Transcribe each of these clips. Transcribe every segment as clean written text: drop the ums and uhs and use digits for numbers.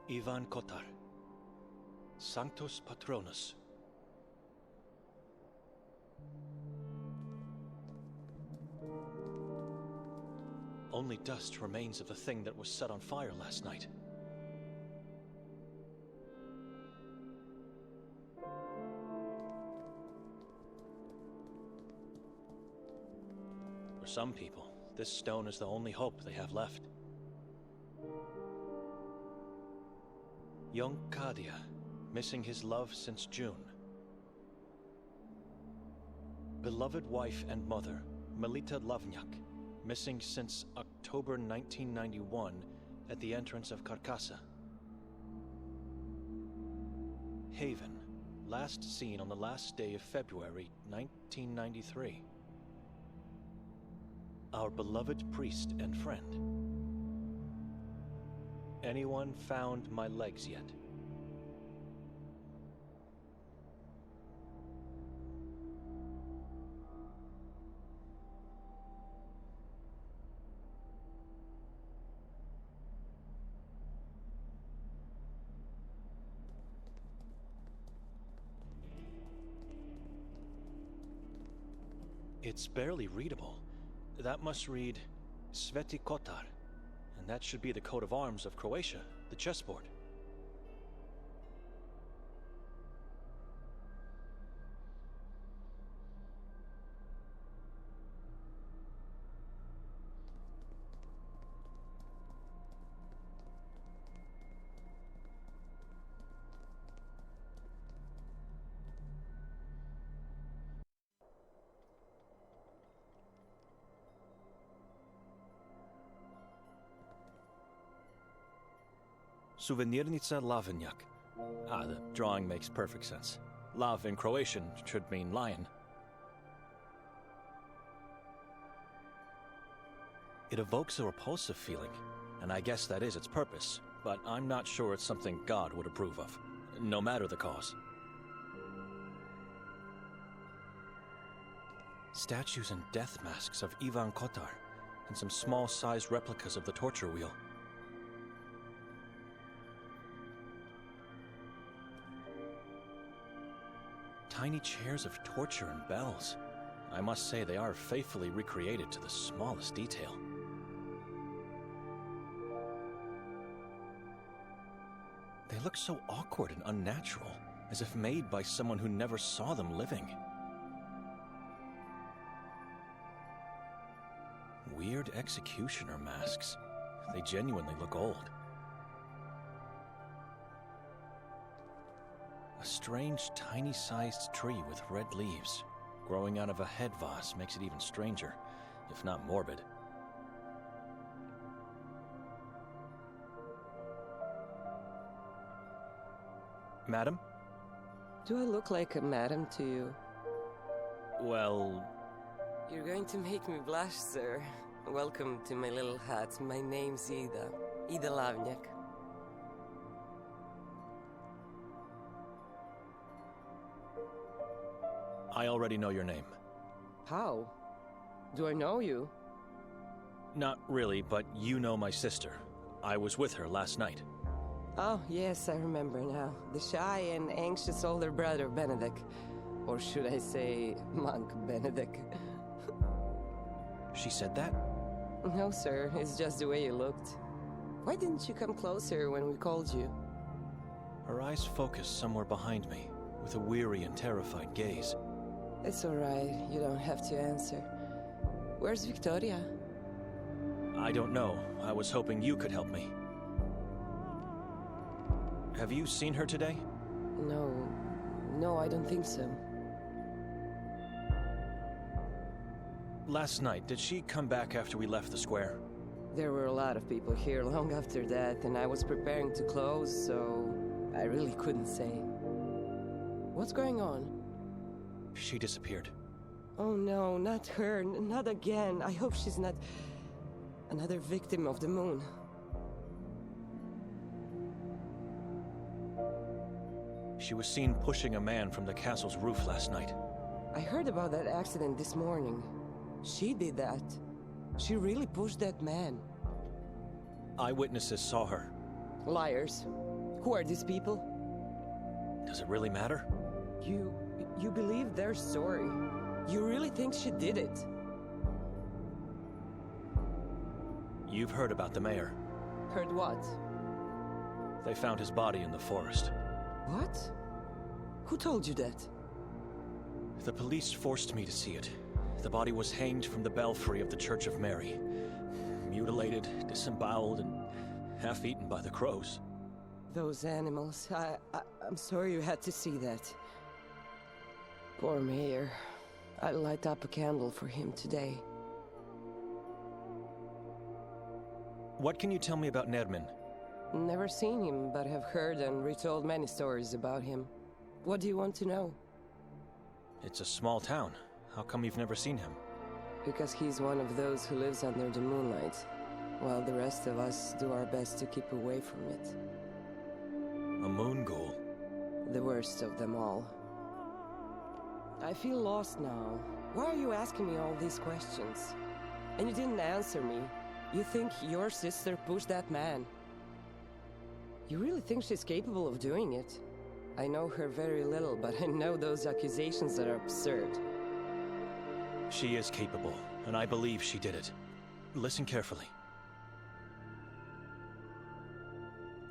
Ivan Kotar, Sanctus Patronus. Only dust remains of the thing that was set on fire last night. For some people, this stone is the only hope they have left. Young Kadia, missing his love since June. Beloved wife and mother, Melita Lavnyak, missing since October 1991 at the entrance of Carcassa. Haven, last seen on the last day of February 1993. Our beloved priest and friend. Anyone found my legs yet? It's barely readable. That must read Sveti Kotar, and that should be the coat of arms of Croatia, the chessboard. Suvenirnica Lavenjak. The drawing makes perfect sense. Lav in Croatian should mean lion. It evokes a repulsive feeling, and I guess that is its purpose, but I'm not sure it's something God would approve of, no matter the cause. Statues and death masks of Ivan Kotar, and some small-sized replicas of the torture wheel. Tiny chairs of torture and bells. I must say they are faithfully recreated to the smallest detail. They look so awkward and unnatural, as if made by someone who never saw them living. Weird executioner masks. They genuinely look old. A strange, tiny-sized tree with red leaves growing out of a head vase makes it even stranger, if not morbid. Madam? Do I look like a madam to you? Well... You're going to make me blush, sir. Welcome to my little hut. My name's Ida. Ida Lavnjak. I already know your name. How? Do I know you? Not really, but you know my sister. I was with her last night. Oh, yes, I remember now. The shy and anxious older brother, Benedict. Or should I say, monk Benedict. She said that? No, sir. It's just the way you looked. Why didn't you come closer when we called you? Her eyes focused somewhere behind me, with a weary and terrified gaze. It's all right. You don't have to answer. Where's Victoria? I don't know. I was hoping you could help me. Have you seen her today? No. No, I don't think so. Last night, did she come back after we left the square? There were a lot of people here long after that, and I was preparing to close, so I really couldn't say. What's going on? She disappeared. Oh no, not her, not again. I hope she's not another victim of the moon. She was seen pushing a man from the castle's roof last night. I heard about that accident this morning. She did that. She really pushed that man. Eyewitnesses saw her. Liars. Who are these people? Does it really matter? You believe their story? You really think she did it? You've heard about the mayor. Heard what? They found his body in the forest. What? Who told you that? The police forced me to see it. The body was hanged from the belfry of the Church of Mary. Mutilated, disemboweled, and half-eaten by the crows. Those animals. I'm sorry you had to see that. Poor mayor. I'll light up a candle for him today. What can you tell me about Nermin? Never seen him, but have heard and retold many stories about him. What do you want to know? It's a small town. How come you've never seen him? Because he's one of those who lives under the moonlight, while the rest of us do our best to keep away from it. A moon ghoul? The worst of them all. I feel lost now. Why are you asking me all these questions? And you didn't answer me. You think your sister pushed that man? You really think she's capable of doing it? I know her very little, but I know those accusations are absurd. She is capable, and I believe she did it. Listen carefully.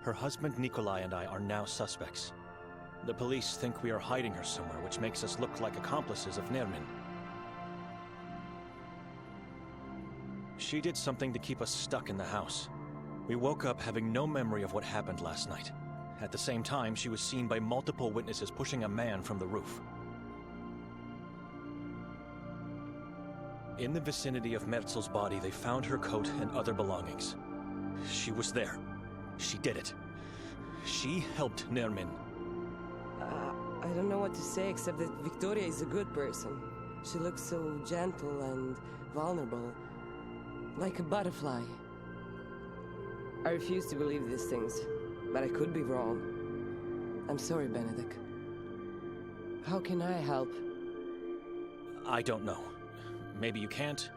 Her husband Nikolai and I are now suspects. The police think we are hiding her somewhere, which makes us look like accomplices of Nermin. She did something to keep us stuck in the house. We woke up having no memory of what happened last night. At the same time, she was seen by multiple witnesses pushing a man from the roof. In the vicinity of Merzel's body, they found her coat and other belongings. She was there. She did it. She helped Nermin. I don't know what to say except that Victoria is a good person. She looks so gentle and vulnerable. Like a butterfly. I refuse to believe these things, but I could be wrong. I'm sorry, Benedict. How can I help? I don't know. Maybe you can't.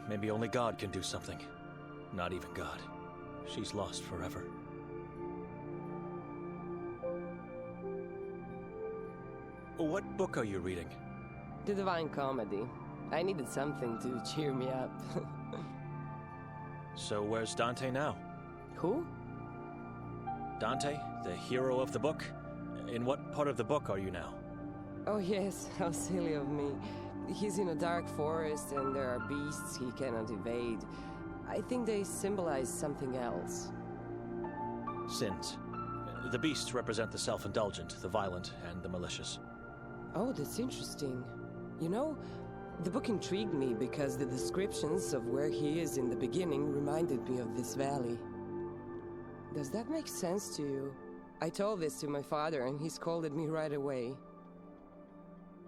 Maybe only God can do something. Not even God. She's lost forever. What book are you reading? The Divine Comedy. I needed something to cheer me up. So where's Dante now? Who? Dante, the hero of the book? In what part of the book are you now? Oh yes, how silly of me. He's in a dark forest and there are beasts he cannot evade. I think they symbolize something else. Sins. The beasts represent the self-indulgent, the violent, and the malicious. Oh, that's interesting. You know, the book intrigued me because the descriptions of where he is in the beginning reminded me of this valley. Does that make sense to you? I told this to my father and he scolded me right away.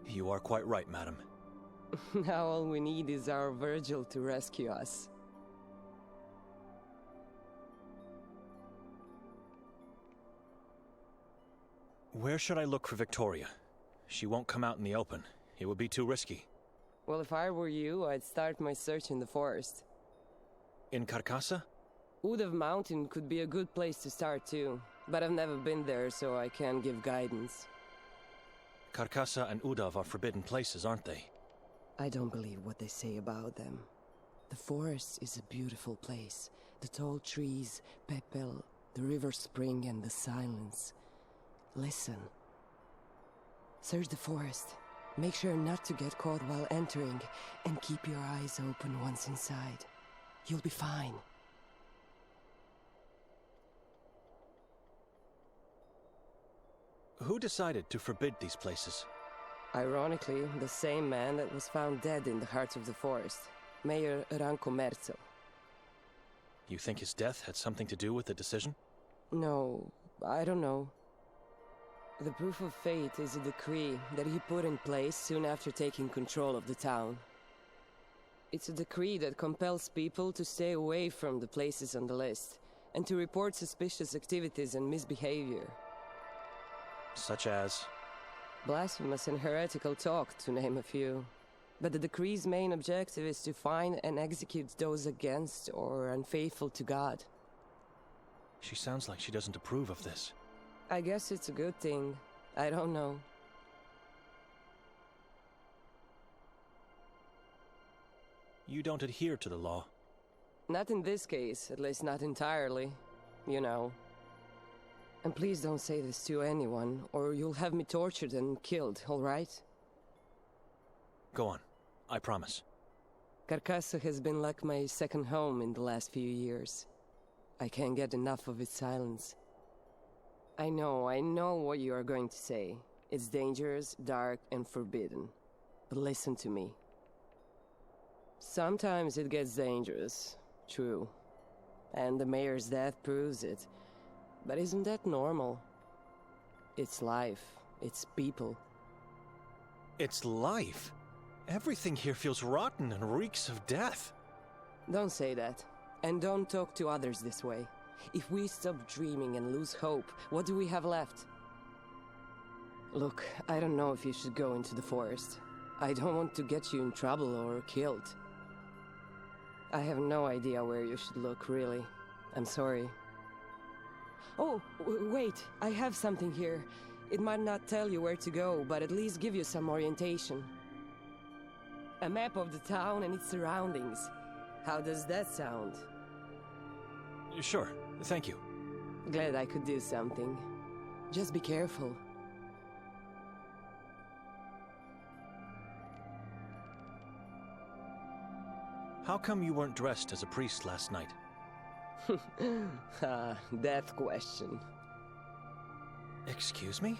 You are quite right, madam. Now all we need is our Virgil to rescue us. Where should I look for Victoria? She won't come out in the open. It would be too risky. Well, if I were you, I'd start my search in the forest. In Carcassa? Udav Mountain could be a good place to start too, but I've never been there, so I can't give guidance. Carcassa and Udav are forbidden places, aren't they? I don't believe what they say about them. The forest is a beautiful place. The tall trees, Pepel, the river spring and the silence. Listen. Search the forest. Make sure not to get caught while entering, and keep your eyes open once inside. You'll be fine. Who decided to forbid these places? Ironically, the same man that was found dead in the heart of the forest, Mayor Ranko Merzel. You think his death had something to do with the decision? No, I don't know. The proof of fate is a decree that he put in place soon after taking control of the town. It's a decree that compels people to stay away from the places on the list, and to report suspicious activities and misbehavior. Such as? Blasphemous and heretical talk, to name a few. But the decree's main objective is to find and execute those against or unfaithful to God. She sounds like she doesn't approve of this. I guess it's a good thing. I don't know. You don't adhere to the law. Not in this case, at least not entirely. You know. And please don't say this to anyone, or you'll have me tortured and killed, all right? Go on. I promise. Carcassa has been like my second home in the last few years. I can't get enough of its silence. I know what you are going to say. It's dangerous, dark, and forbidden. But listen to me. Sometimes it gets dangerous, true. And the mayor's death proves it. But isn't that normal? It's life. It's people. It's life. Everything here feels rotten and reeks of death. Don't say that. And don't talk to others this way. If we stop dreaming and lose hope, what do we have left? Look, I don't know if you should go into the forest. I don't want to get you in trouble or killed. I have no idea where you should look, really. I'm sorry. Oh, wait, I have something here. It might not tell you where to go, but at least give you some orientation. A map of the town and its surroundings. How does that sound? Sure, thank you. Glad I could do something. Just be careful. How come you weren't dressed as a priest last night? That question. Excuse me?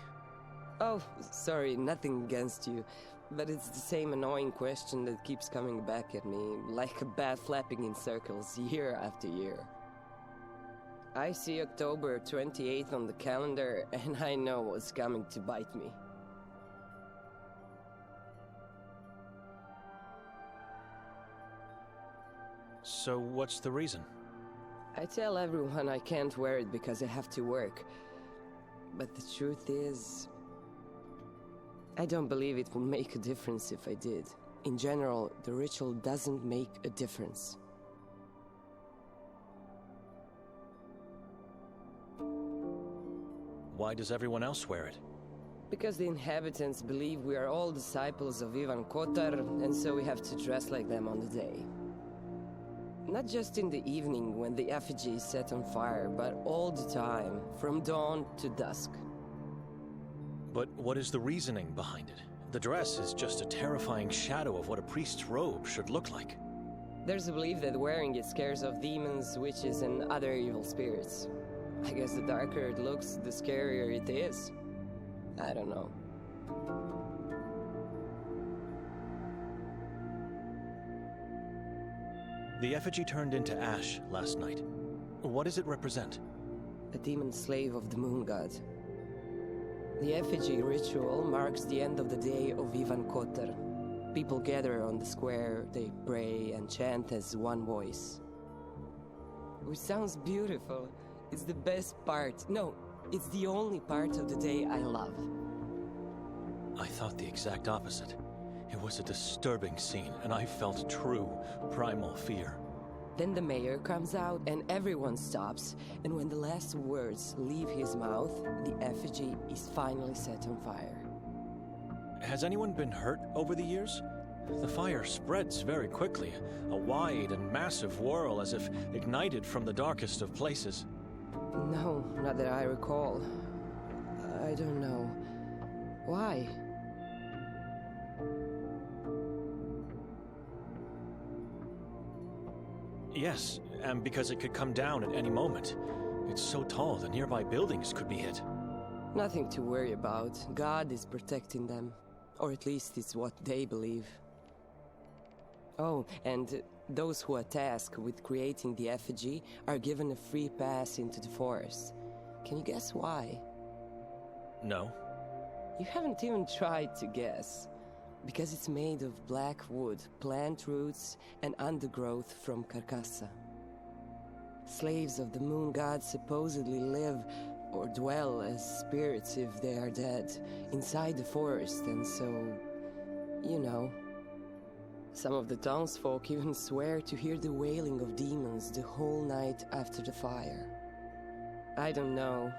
Oh, sorry, nothing against you. But it's the same annoying question that keeps coming back at me, like a bat flapping in circles year after year. I see October 28th on the calendar, and I know what's coming to bite me. So what's the reason? I tell everyone I can't wear it because I have to work. But the truth is, I don't believe it would make a difference if I did. In general, the ritual doesn't make a difference. Why does everyone else wear it? Because the inhabitants believe we are all disciples of Ivan Kotar, and so we have to dress like them on the day. Not just in the evening when the effigy is set on fire, but all the time, from dawn to dusk. But what is the reasoning behind it? The dress is just a terrifying shadow of what a priest's robe should look like. There's a belief that wearing it scares off demons, witches, and other evil spirits. I guess the darker it looks, the scarier it is. I don't know. The effigy turned into ash last night. What does it represent? A demon slave of the moon god. The effigy ritual marks the end of the day of Ivan Kotar. People gather on the square, they pray and chant as one voice. Which sounds beautiful. It's the best part. No, it's the only part of the day I love. I thought the exact opposite. It was a disturbing scene, and I felt true, primal fear. Then the mayor comes out and everyone stops, and when the last words leave his mouth, the effigy is finally set on fire. Has anyone been hurt over the years? The fire spreads very quickly, a wide and massive whirl as if ignited from the darkest of places. No, not that I recall. I don't know. Why? Yes, and because it could come down at any moment. It's so tall the nearby buildings could be hit. Nothing to worry about. God is protecting them. Or at least it's what they believe. Oh, and those who are tasked with creating the effigy are given a free pass into the forest. Can you guess why? No. You haven't even tried to guess. Because it's made of black wood, plant roots, and undergrowth from Carcassa. Slaves of the moon god supposedly live or dwell as spirits if they are dead, inside the forest, and so, you know. Some of the townsfolk even swear to hear the wailing of demons the whole night after the fire. I don't know.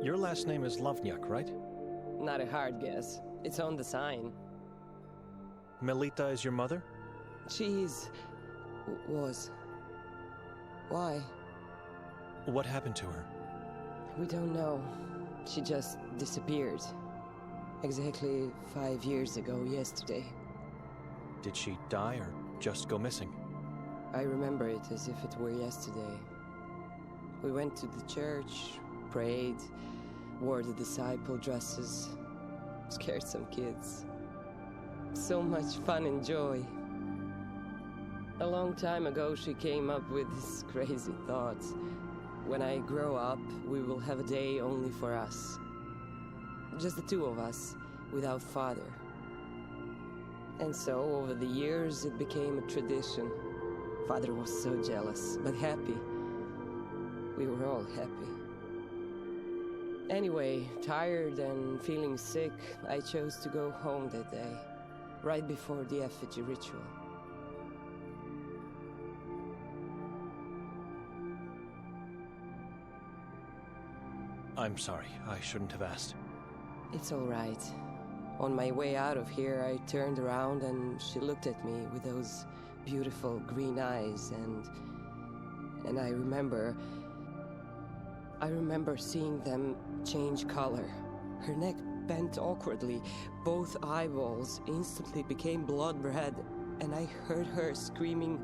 Your last name is Lovnyak, right? Not a hard guess. It's on the sign. Melita is your mother? She's... was. Why? What happened to her? We don't know. She just disappeared. Exactly 5 years ago yesterday. Did she die or just go missing? I remember it as if it were yesterday. We went to the church, prayed, wore the disciple dresses, scared some kids. So much fun and joy. A long time ago she came up with this crazy thought. When I grow up, we will have a day only for us. Just the two of us, without father. And so, over the years, it became a tradition. Father was so jealous, but happy. We were all happy. Anyway, tired and feeling sick, I chose to go home that day, right before the effigy ritual. I'm sorry, I shouldn't have asked. It's all right. On my way out of here, I turned around and she looked at me with those beautiful green eyes and I remember seeing them change color. Her neck bent awkwardly. Both eyeballs instantly became blood red, and I heard her screaming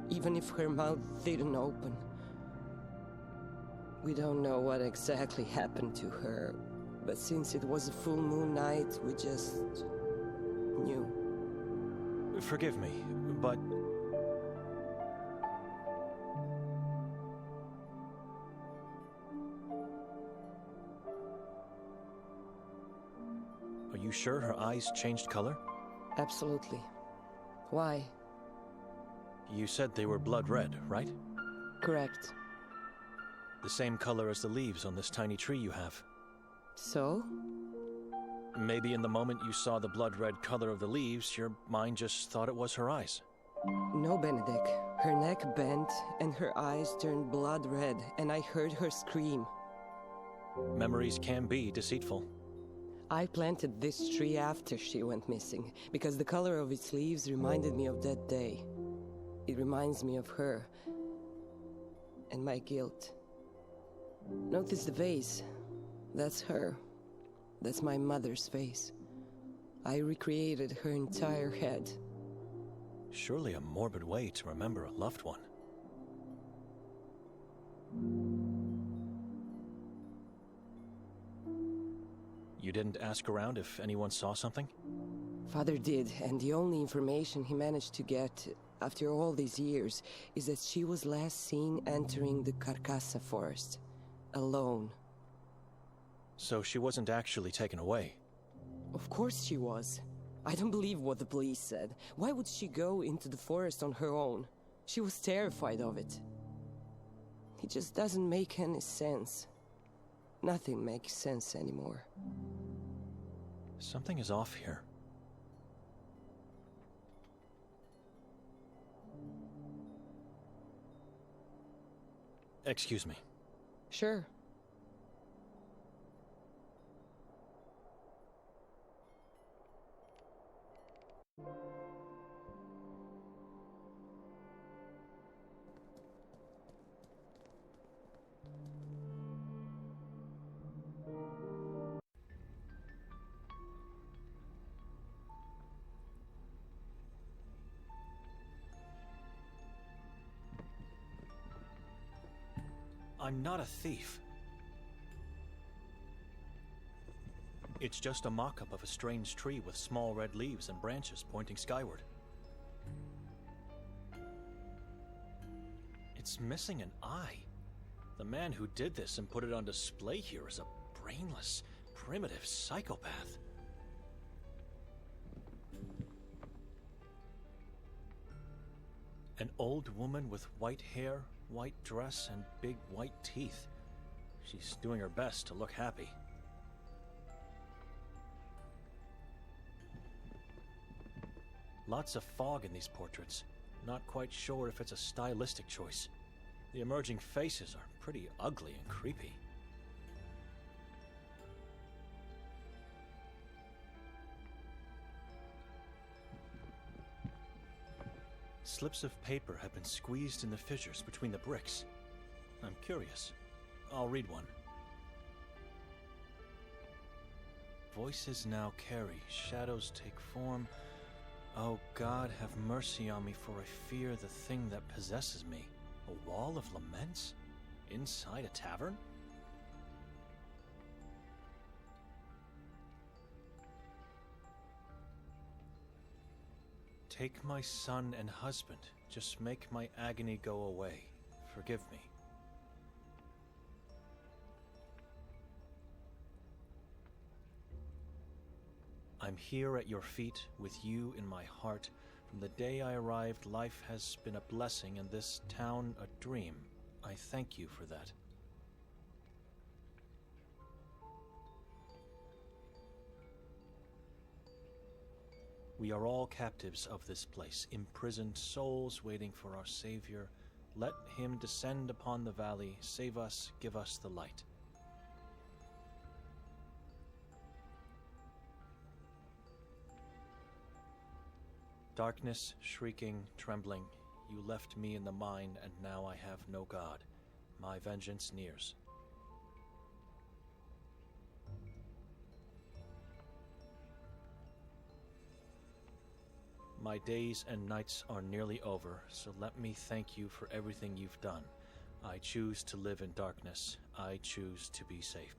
even if her mouth didn't open. We don't know what exactly happened to her, but since it was a full moon night, we just knew. Forgive me, but... Are you sure her eyes changed color? Absolutely. Why? You said they were blood red, right? Correct. The same color as the leaves on this tiny tree you have. So? Maybe in the moment you saw the blood red color of the leaves, your mind just thought it was her eyes. No, Benedict. Her neck bent and her eyes turned blood red, and I heard her scream. Memories can be deceitful. I planted this tree after she went missing, because the color of its leaves reminded me of that day. It reminds me of her, and my guilt. Notice the vase. That's her. That's my mother's face. I recreated her entire head. Surely a morbid way to remember a loved one. You didn't ask around if anyone saw something? Father did, and the only information he managed to get, after all these years, is that she was last seen entering the Carcassa forest. Alone. So she wasn't actually taken away? Of course she was. I don't believe what the police said. Why would she go into the forest on her own? She was terrified of it. It just doesn't make any sense. Nothing makes sense anymore. Something is off here. Excuse me. Sure. I'm not a thief. It's just a mock-up of a strange tree with small red leaves and branches pointing skyward. It's missing an eye. The man who did this and put it on display here is a brainless, primitive psychopath. An old woman with white hair, white dress, and big white teeth. She's doing her best to look happy. Lots of fog in these portraits. Not quite sure if it's a stylistic choice. The emerging faces are pretty ugly and creepy. Slips of paper have been squeezed in the fissures between the bricks. I'm curious. I'll read one. Voices now carry, shadows take form. Oh God, have mercy on me, for I fear the thing that possesses me. A wall of laments? Inside a tavern? Take my son and husband. Just make my agony go away. Forgive me. I'm here at your feet, with you in my heart. From the day I arrived, life has been a blessing and this town a dream. I thank you for that. We are all captives of this place, imprisoned souls waiting for our Savior. Let him descend upon the valley, save us, give us the light. Darkness, shrieking, trembling, you left me in the mine, and now I have no God. My vengeance nears. My days and nights are nearly over, so let me thank you for everything you've done. I choose to live in darkness. I choose to be safe.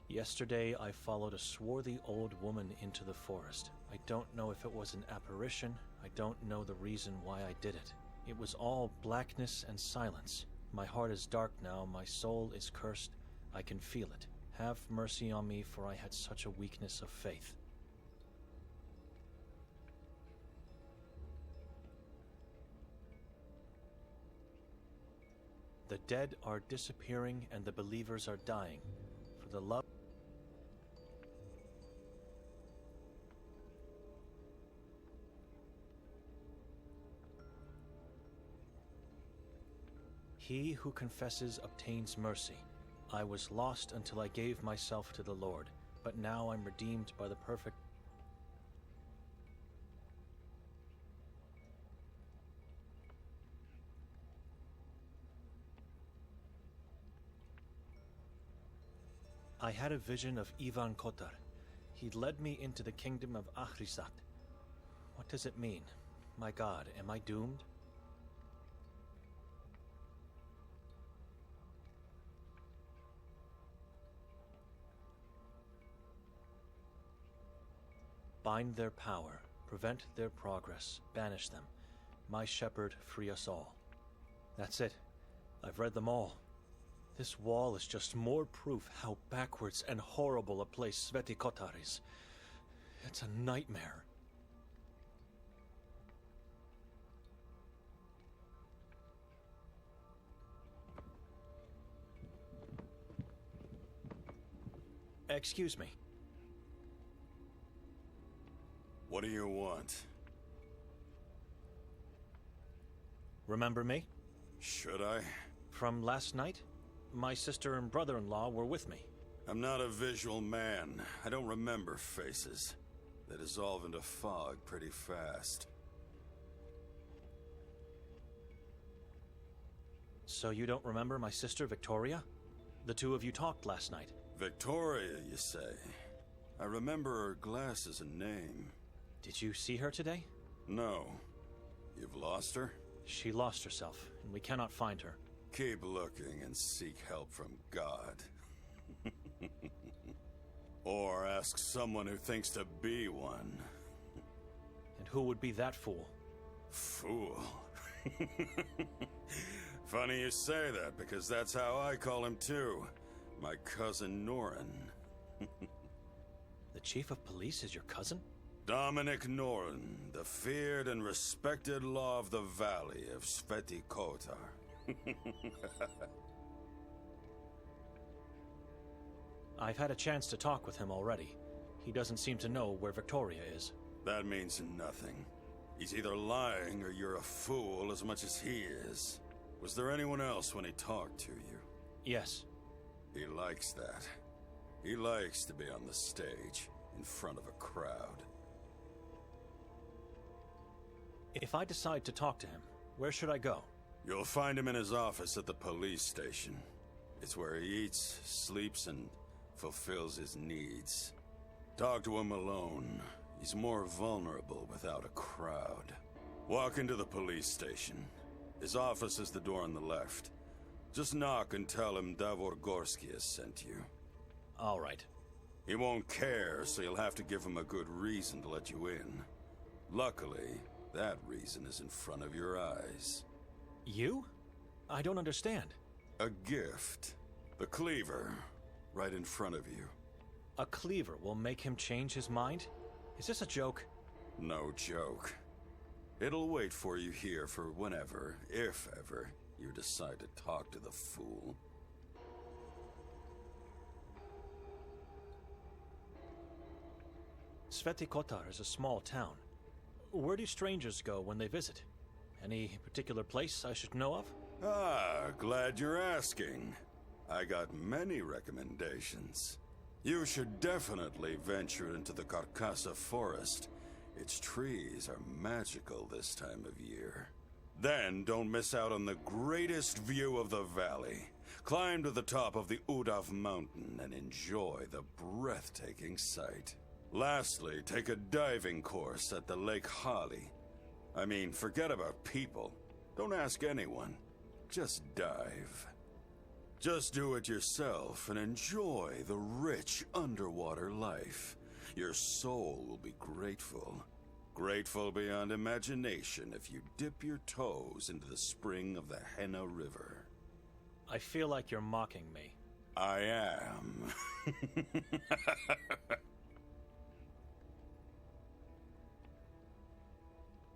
Yesterday, I followed a swarthy old woman into the forest. I don't know if it was an apparition. I don't know the reason why I did it. It was all blackness and silence. My heart is dark now. My soul is cursed. I can feel it. Have mercy on me, for I had such a weakness of faith. The dead are disappearing and the believers are dying. For the love He who confesses obtains mercy. I was lost until I gave myself to the Lord, but now I'm redeemed by the perfect. I had a vision of Ivan Kotar. He led me into the kingdom of Ahrisat. What does it mean? My God, am I doomed? Bind their power, prevent their progress, banish them. My shepherd, free us all. That's it. I've read them all. This wall is just more proof how backwards and horrible a place Sveti Kotar is. It's a nightmare. Excuse me. What do you want? Remember me? Should I? From last night? My sister and brother-in-law were with me. I'm not a visual man. I don't remember faces. They dissolve into fog pretty fast. So you don't remember my sister Victoria? The two of you talked last night. Victoria, you say? I remember her glasses and name. Did you see her today? No. You've lost her? She lost herself, and we cannot find her. Keep looking and seek help from God. Or ask someone who thinks to be one. And who would be that fool? Fool? Funny you say that, because that's how I call him too. My cousin Norin. The chief of police is your cousin? Dominic Norin, the feared and respected law of the valley of Sveti Kotar. I've had a chance to talk with him already. He doesn't seem to know where Victoria is. That means nothing. He's either lying or you're a fool as much as he is. Was there anyone else when he talked to you? Yes. He likes that. He likes to be on the stage, in front of a crowd. If I decide to talk to him, where should I go? You'll find him in his office at the police station. It's where he eats, sleeps, and fulfills his needs. Talk to him alone. He's more vulnerable without a crowd. Walk into the police station. His office is the door on the left. Just knock and tell him Davor Gorski has sent you. All right. He won't care, so you'll have to give him a good reason to let you in. Luckily, that reason is in front of your eyes. You? I don't understand. A gift. The cleaver. Right in front of you. A cleaver will make him change his mind? Is this a joke? No joke. It'll wait for you here for whenever, if ever, you decide to talk to the fool. Sveti Kotar is a small town. Where do strangers go when they visit? Any particular place I should know of? Ah, glad you're asking. I got many recommendations. You should definitely venture into the Carcassa forest. Its trees are magical this time of year. Then don't miss out on the greatest view of the valley. Climb to the top of the Udav mountain and enjoy the breathtaking sight. Lastly, take a diving course at the Lake Hali. I mean, forget about people. Don't ask anyone. Just dive. Just do it yourself and enjoy the rich underwater life. Your soul will be grateful. Grateful beyond imagination if you dip your toes into the spring of the Henna River. I feel like you're mocking me. I am.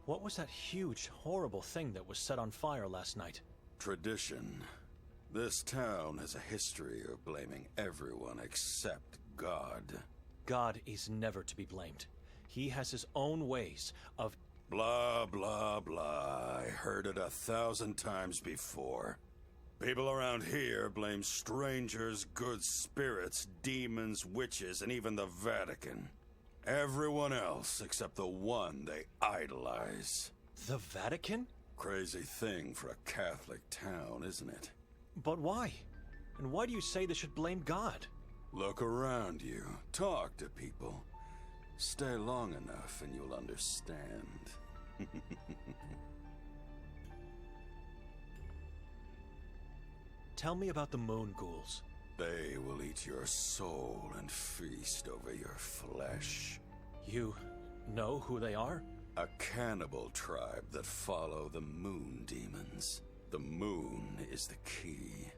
What was that huge, horrible thing that was set on fire last night? Tradition. This town has a history of blaming everyone except God. God is never to be blamed. He has his own ways of... Blah, blah, blah. I heard it 1,000 times before. People around here blame strangers, good spirits, demons, witches, and even the Vatican. Everyone else except the one they idolize. The Vatican? Crazy thing for a Catholic town, isn't it? But why? And why do you say they should blame God? Look around you. Talk to people. Stay long enough and you'll understand. Tell me about the moon ghouls. They will eat your soul and feast over your flesh. You know who they are? A cannibal tribe that follow the moon demons. The moon is the key.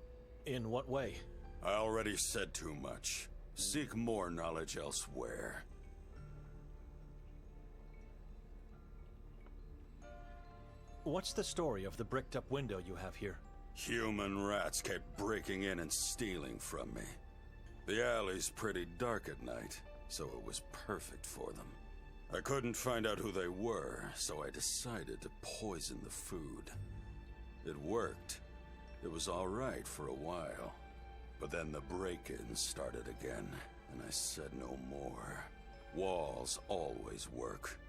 In what way? I already said too much. Seek more knowledge elsewhere. What's the story of the bricked-up window you have here? Human rats kept breaking in and stealing from me. The alley's pretty dark at night, so it was perfect for them. I couldn't find out who they were, so I decided to poison the food. It worked. It was all right for a while. But then the break-ins started again, and I said no more. Walls always work.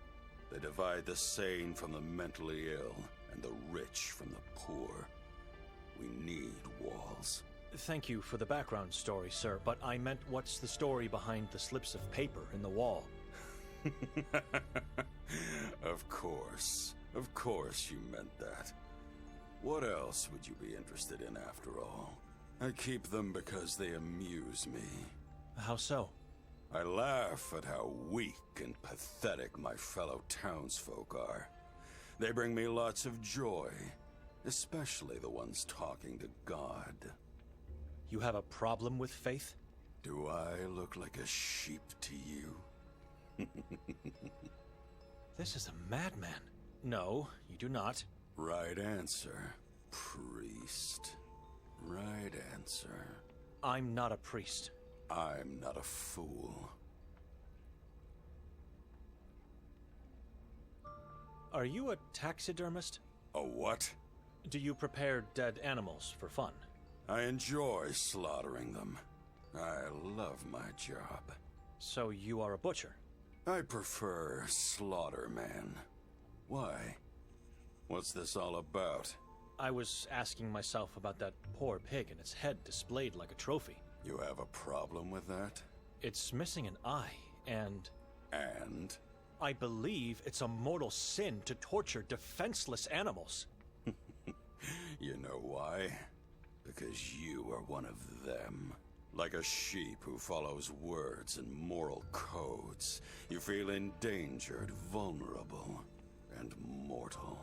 They divide the sane from the mentally ill, and the rich from the poor. We need walls. Thank you for the background story, sir, but I meant what's the story behind the slips of paper in the wall? Of course. Of course you meant that. What else would you be interested in after all? I keep them because they amuse me. How so? I laugh at how weak and pathetic my fellow townsfolk are. They bring me lots of joy, especially the ones talking to God. You have a problem with faith? Do I look like a sheep to you? This is a madman. No, you do not. Right answer, priest. Right answer. I'm not a priest. I'm not a fool. Are you a taxidermist? A what? Do you prepare dead animals for fun? I enjoy slaughtering them. I love my job. So you are a butcher? I prefer Slaughterman. Why? What's this all about? I was asking myself about that poor pig and its head displayed like a trophy. You have a problem with that? It's missing an eye, and... And? I believe it's a mortal sin to torture defenseless animals. You know why? Because you are one of them. Like a sheep who follows words and moral codes, you feel endangered, vulnerable, and mortal.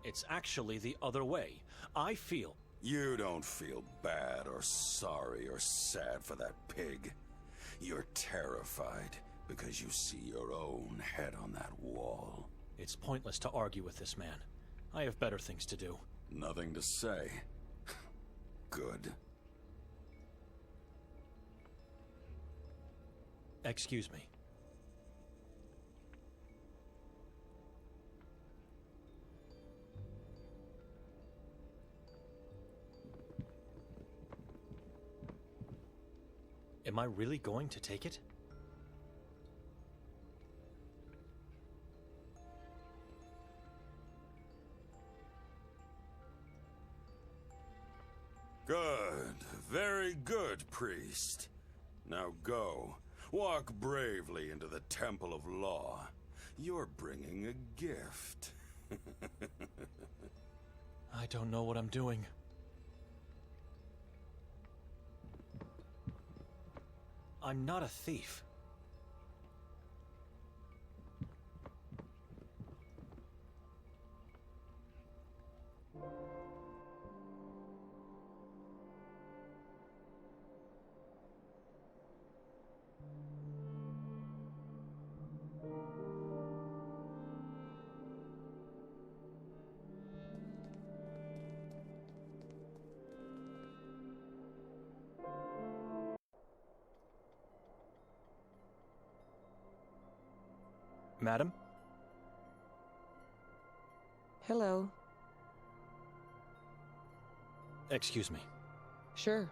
It's actually the other way. I feel... You don't feel bad or sorry or sad for that pig. You're terrified because you see your own head on that wall. It's pointless to argue with this man. I have better things to do. Nothing to say. Good. Excuse me. Am I really going to take it? Good. Very good, priest. Now go. Walk bravely into the Temple of Law. You're bringing a gift. I don't know what I'm doing. I'm not a thief. Madam? Hello. Excuse me. Sure.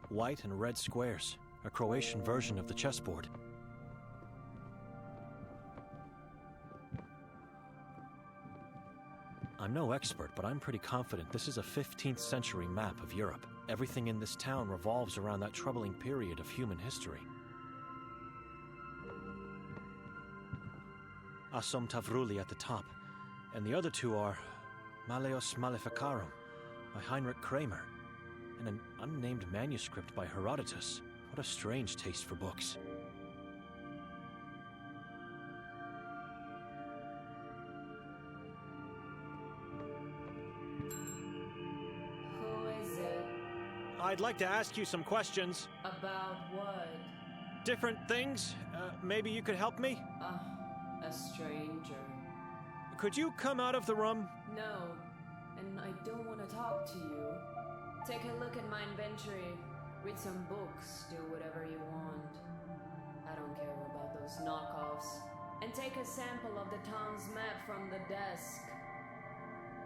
White and red squares, a Croatian version of the chessboard. I'm no expert, but I'm pretty confident this is a 15th century map of Europe. Everything in this town revolves around that troubling period of human history. Assum Tavruli at the top, and the other two are Malleus Maleficarum by Heinrich Kramer, and an unnamed manuscript by Herodotus. What a strange taste for books. Who is it? I'd like to ask you some questions. About what? Different things. Maybe you could help me? A stranger. Could you come out of the room? No, and I don't want to talk to you. Take a look at my inventory, read some books, do whatever you want. I don't care about those knockoffs. And take a sample of the town's map from the desk.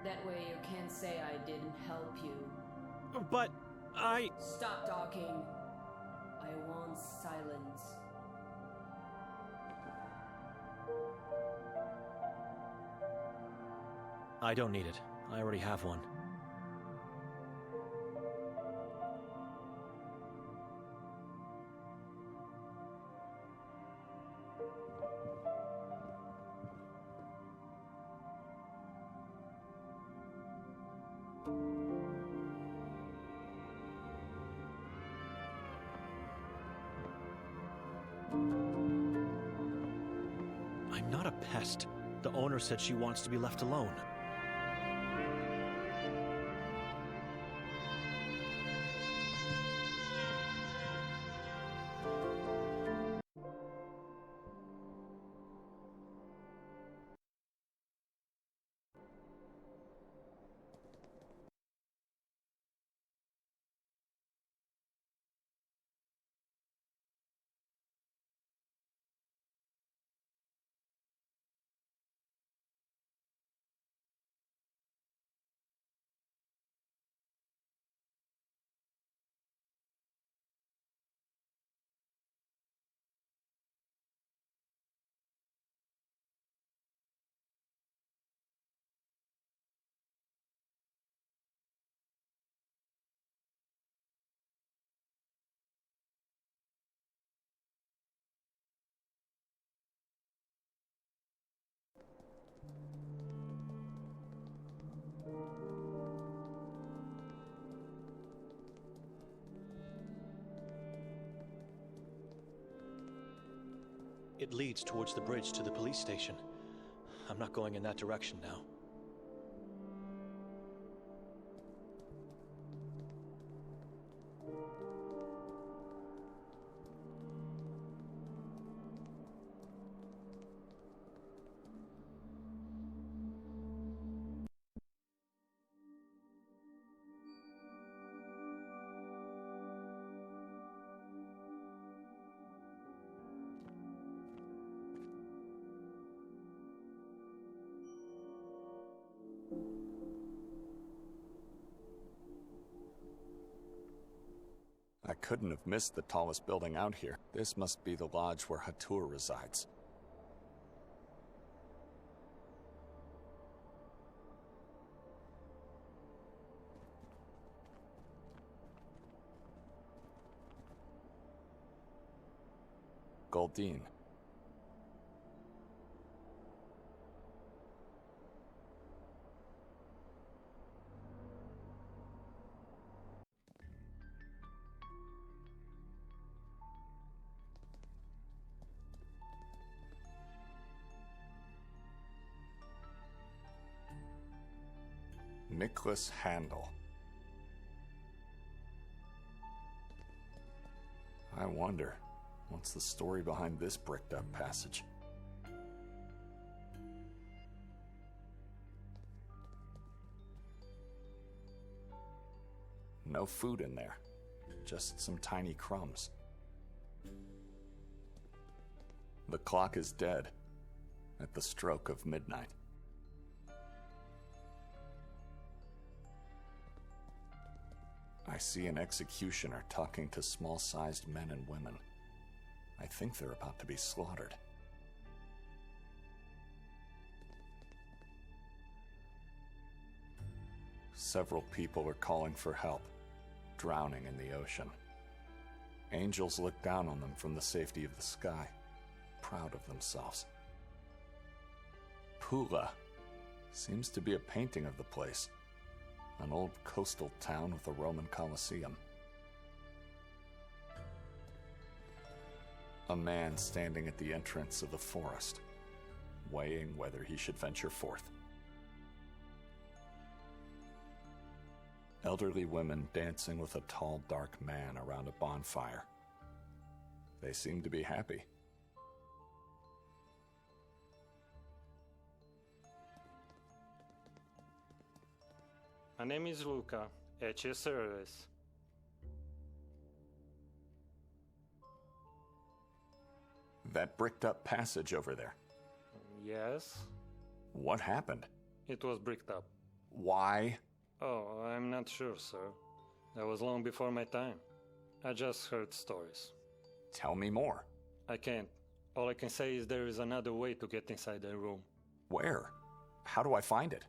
That way you can't say I didn't help you. But I... Stop talking. I want silence. I don't need it. I already have one. I'm not a pest. The owner said she wants to be left alone. It leads towards the bridge to the police station. I'm not going in that direction now. I couldn't have missed the tallest building out here. This must be the lodge where Hatur resides. Goldine. Nicholas Handel. I wonder, what's the story behind this bricked-up passage? No food in there, just some tiny crumbs. The clock is dead at the stroke of midnight. I see an executioner talking to small-sized men and women. I think they're about to be slaughtered. Several people are calling for help, drowning in the ocean. Angels look down on them from the safety of the sky, proud of themselves. Pula seems to be a painting of the place. An old coastal town with a Roman Colosseum. A man standing at the entrance of the forest, weighing whether he should venture forth. Elderly women dancing with a tall, dark man around a bonfire. They seem to be happy. My name is Luca, at your service. That bricked-up passage over there. Yes? What happened? It was bricked up. Why? Oh, I'm not sure, sir. That was long before my time. I just heard stories. Tell me more. I can't. All I can say is there is another way to get inside the room. Where? How do I find it?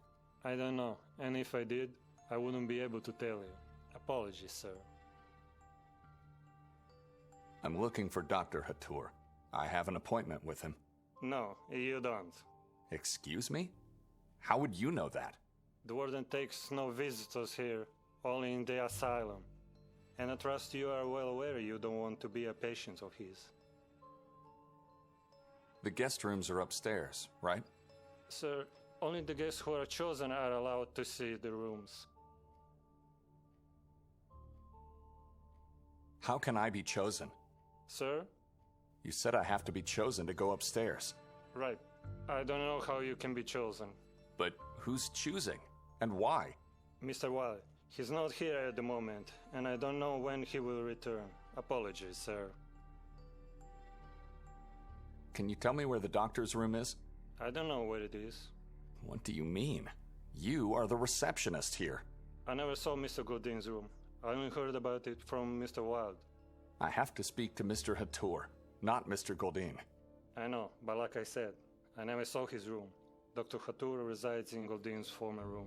I don't know, and if I did, I wouldn't be able to tell you. Apologies, sir. I'm looking for Dr. Hatur. I have an appointment with him. No, you don't. Excuse me? How would you know that? The warden takes no visitors here, only in the asylum. And I trust you are well aware you don't want to be a patient of his. The guest rooms are upstairs, right? Sir, only the guests who are chosen are allowed to see the rooms. How can I be chosen? Sir? You said I have to be chosen to go upstairs. Right. I don't know how you can be chosen. But who's choosing? And why? Mr. Wilde, he's not here at the moment, and I don't know when he will return. Apologies, sir. Can you tell me where the doctor's room is? I don't know where it is. What do you mean? You are the receptionist here. I never saw Mr. Godin's room. I only heard about it from Mr. Wilde. I have to speak to Mr. Hatur, not Mr. Godin. I know, but like I said, I never saw his room. Dr. Hatur resides in Godin's former room.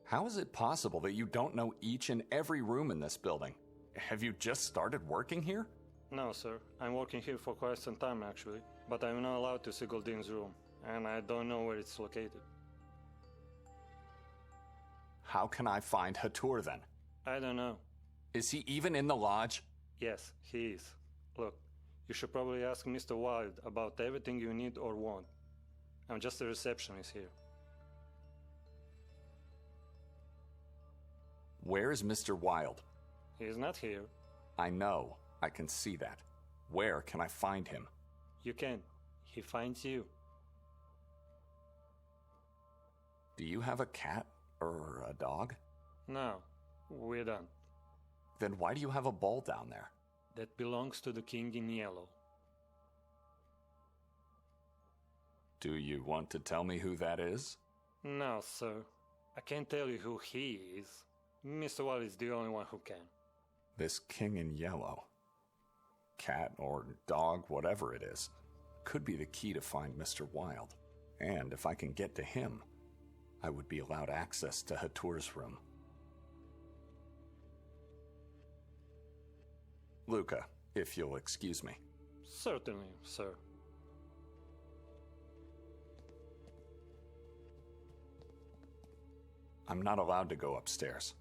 How is it possible that you don't know each and every room in this building? Have you just started working here? No, sir. I'm working here for quite some time, actually. But I'm not allowed to see Godin's room, and I don't know where it's located. How can I find Hatur then? I don't know. Is he even in the lodge? Yes, he is. Look, you should probably ask Mr. Wilde about everything you need or want. I'm just a receptionist here. Where is Mr. Wilde? He is not here. I know. I can see that. Where can I find him? You can. He finds you. Do you have a cat or a dog? No, we're done. Then why do you have a ball down there? That belongs to the king in yellow. Do you want to tell me who that is? No, sir. I can't tell you who he is. Mr. Wilde is the only one who can. This king in yellow, cat or dog, whatever it is, could be the key to find Mr. Wilde. And if I can get to him, I would be allowed access to Hatur's room. Luca, if you'll excuse me. Certainly, sir. I'm not allowed to go upstairs.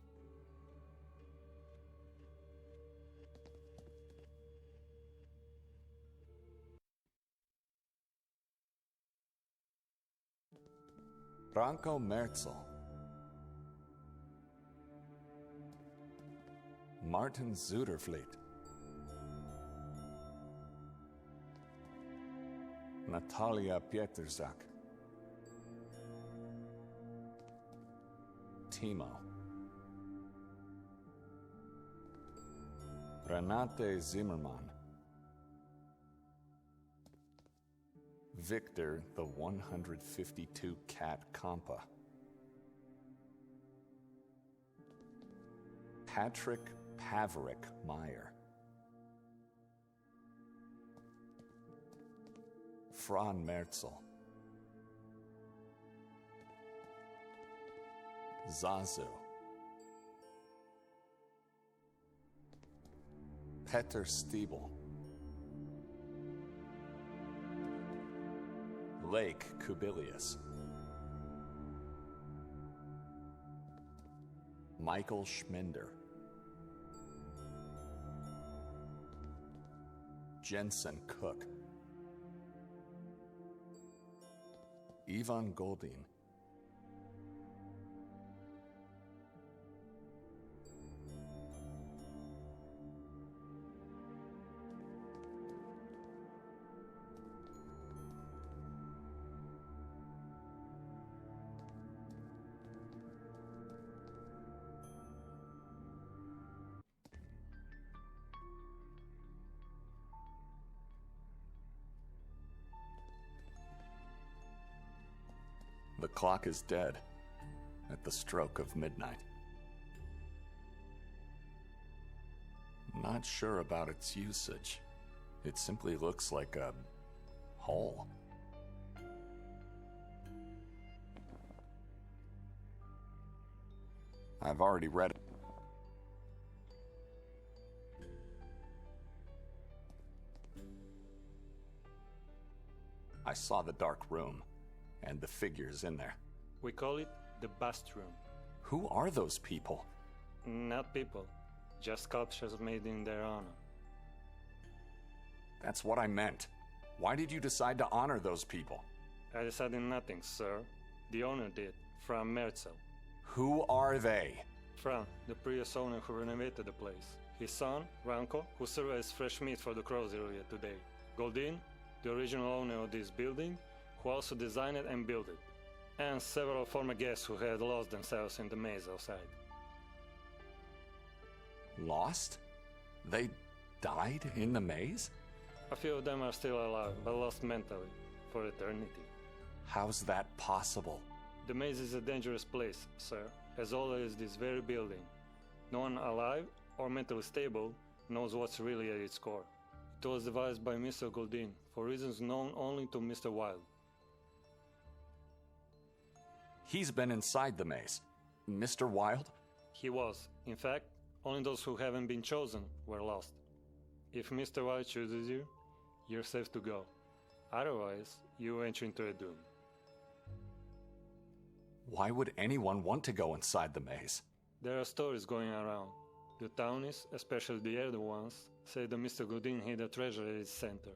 Branko Merzel. Martin Zudervliet. Natalia Pietrzak. Timo. Renate Zimmermann. Victor, the 152 Cat Compa. Patrick Paverick Meyer. Fran Merzel. Zazu. Peter Stiebel. Lake Kubilius. Michael Schminder. Jensen Cook. Ivan Goldin. The clock is dead at the stroke of midnight. Not sure about its usage. It simply looks like a hole. I've already read it. I saw the dark room. And the figures in there. We call it the bust room. Who are those people? Not people, just sculptures made in their honor. That's what I meant. Why did you decide to honor those people? I decided nothing, sir. The owner did, From Merzel. Who are they? Fran, the previous owner who renovated the place. His son, Ranko, who served as fresh meat for the crows earlier today. Goldin, the original owner of this building, who also designed it and built it. And several former guests who had lost themselves in the maze outside. Lost? They died in the maze? A few of them are still alive, but lost mentally, for eternity. How's that possible? The maze is a dangerous place, sir, as old as this very building. No one alive or mentally stable knows what's really at its core. It was devised by Mr. Goldin, for reasons known only to Mr. Wilde. He's been inside the maze. Mr. Wilde? He was. In fact, only those who haven't been chosen were lost. If Mr. Wilde chooses you, you're safe to go. Otherwise, you enter into a doom. Why would anyone want to go inside the maze? There are stories going around. The townies, especially the elder ones, say that Mr. Goldin hid a treasure at its center.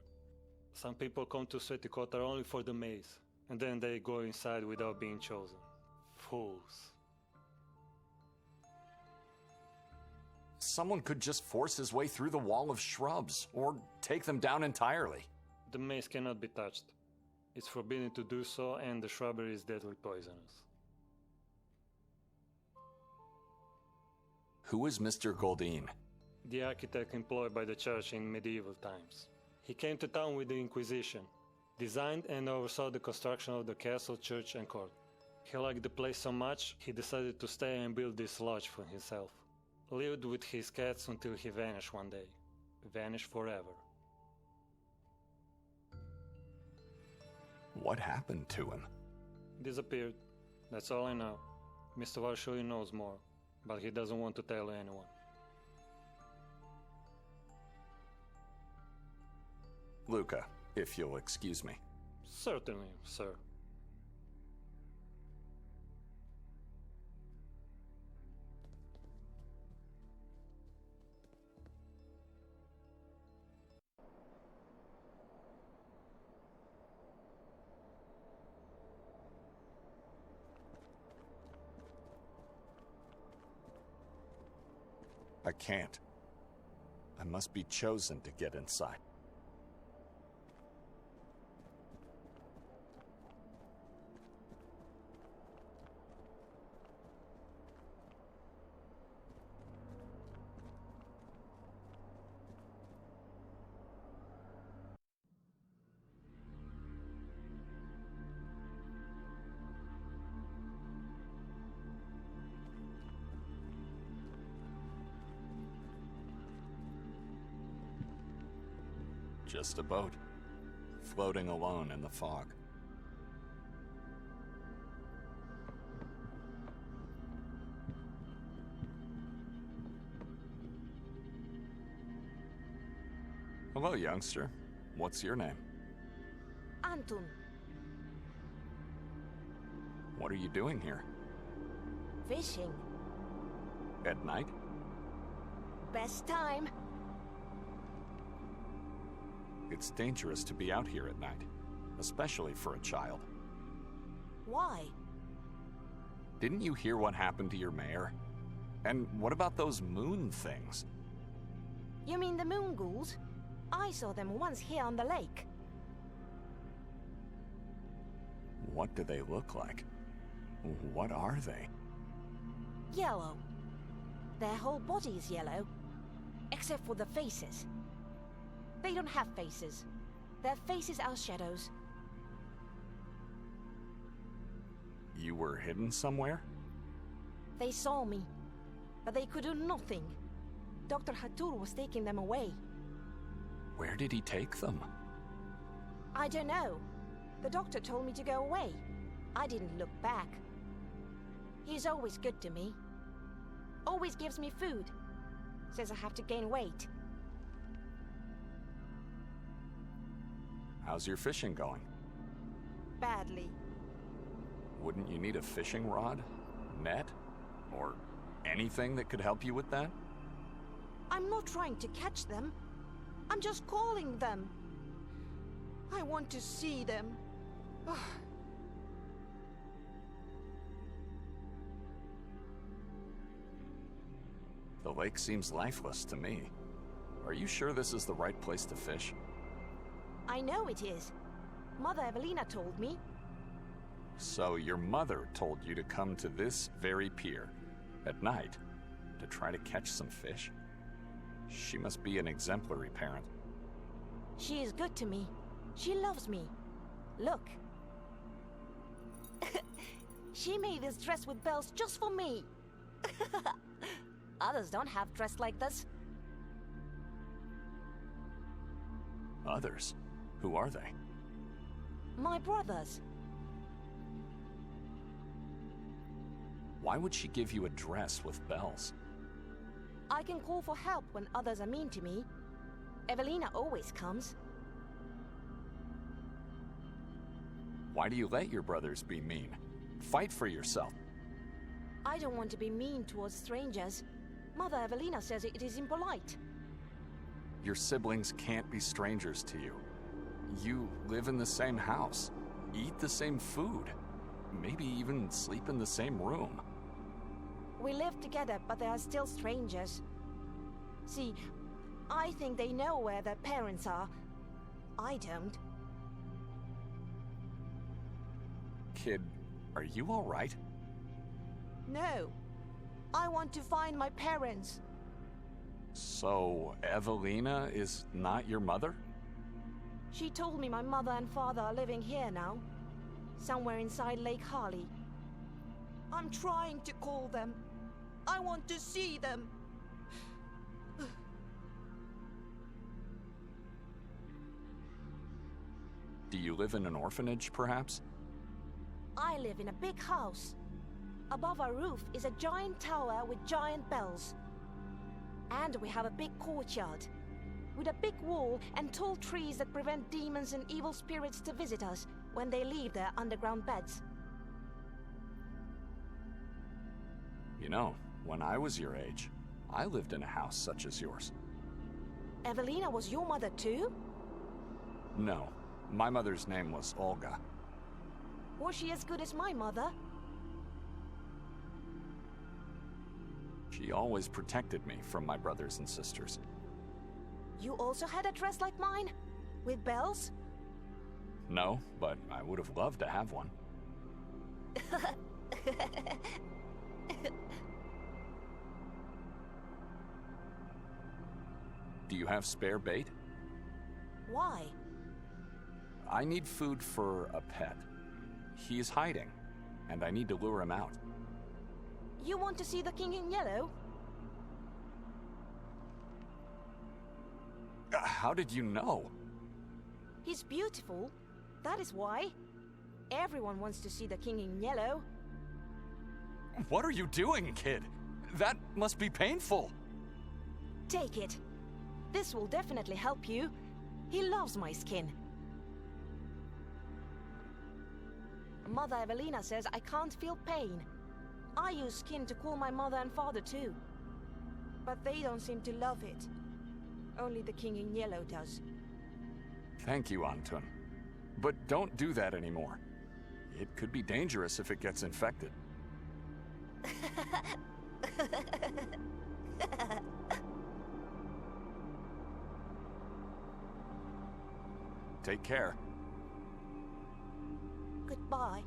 Some people come to Sweaty Kotar only for the maze, and then they go inside without being chosen. Fools. Someone could just force his way through the wall of shrubs, or take them down entirely. The maze cannot be touched. It's forbidden to do so, and the shrubbery is deadly poisonous. Who is Mr. Goldin? The architect employed by the church in medieval times. He came to town with the Inquisition, designed and oversaw the construction of the castle, church, and court. He liked the place so much, he decided to stay and build this lodge for himself. Lived with his cats until he vanished one day. Vanished forever. What happened to him? Disappeared. That's all I know. Mr. Varshuli knows more, but he doesn't want to tell anyone. Luca, if you'll excuse me. Certainly, sir. I can't. I must be chosen to get inside. Just a boat, floating alone in the fog. Hello, youngster. What's your name? Anton. What are you doing here? Fishing. At night? Best time. It's dangerous to be out here at night, especially for a child. Why? Didn't you hear what happened to your mayor? And what about those moon things? You mean the moon ghouls? I saw them once here on the lake. What do they look like? What are they? Yellow. Their whole body is yellow, except for the faces. They don't have faces. Their faces are shadows. You were hidden somewhere? They saw me, but they could do nothing. Dr. Hatur was taking them away. Where did he take them? I don't know. The doctor told me to go away. I didn't look back. He's always good to me. Always gives me food. Says I have to gain weight. How's your fishing going? Badly. Wouldn't you need a fishing rod, net, or anything that could help you with that? I'm not trying to catch them. I'm just calling them. I want to see them. The lake seems lifeless to me. Are you sure this is the right place to fish? I know it is. Mother Evelina told me. So your mother told you to come to this very pier, at night, to try to catch some fish? She must be an exemplary parent. She is good to me. She loves me. Look. She made this dress with bells just for me. Others don't have dress like this. Others? Who are they? My brothers. Why would she give you a dress with bells? I can call for help when others are mean to me. Evelina always comes. Why do you let your brothers be mean? Fight for yourself. I don't want to be mean towards strangers. Mother Evelina says it is impolite. Your siblings can't be strangers to you. You live in the same house, eat the same food, maybe even sleep in the same room. We live together, but they are still strangers. See, I think they know where their parents are. I don't. Kid, are you all right? No. I want to find my parents. So, Evelina is not your mother? She told me my mother and father are living here now. Somewhere inside Lake Harley. I'm trying to call them. I want to see them. Do you live in an orphanage, perhaps? I live in a big house. Above our roof is a giant tower with giant bells. And we have a big courtyard, with a big wall and tall trees that prevent demons and evil spirits to visit us when they leave their underground beds. You know, when I was your age, I lived in a house such as yours. Evelina was your mother too? No, my mother's name was Olga. Was she as good as my mother? She always protected me from my brothers and sisters. You also had a dress like mine? With bells? No, but I would have loved to have one. Do you have spare bait? Why? I need food for a pet. He's hiding, and I need to lure him out. You want to see the King in Yellow? How did you know? He's beautiful. That is why. Everyone wants to see the King in Yellow. What are you doing, kid? That must be painful. Take it. This will definitely help you. He loves my skin. Mother Evelina says I can't feel pain. I use skin to cool my mother and father too. But they don't seem to love it. Only the King in Yellow does. Thank you, Anton. But don't do that anymore. It could be dangerous if it gets infected. Take care. Goodbye.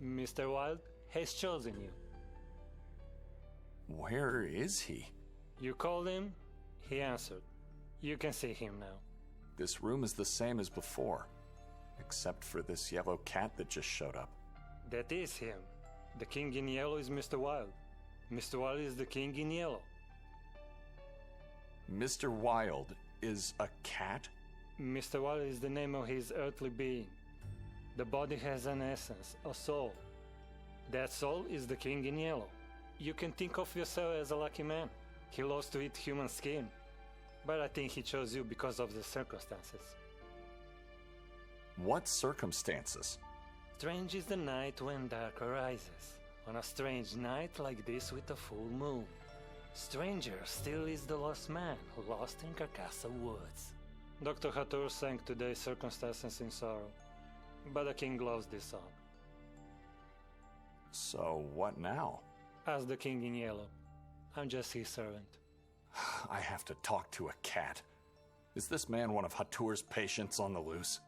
Mr. Wilde has chosen you. Where is he? You called him, he answered. You can see him now. This room is the same as before, except for this yellow cat that just showed up. That is him. The king in yellow is Mr. Wilde. Mr. Wilde is the king in yellow. Mr. Wilde is a cat? Mr. Wilde is the name of his earthly being. The body has an essence, a soul. That soul is the king in yellow. You can think of yourself as a lucky man. He loves to eat human skin. But I think he chose you because of the circumstances. What circumstances? Strange is the night when dark arises. On a strange night like this with a full moon. Stranger still is the lost man who lost in Carcassa woods. Dr. Hathor sang today's circumstances in sorrow. But the king loves this song. So what now? Ask the king in yellow. I'm just his servant. I have to talk to a cat. Is this man one of Hathor's patients on the loose?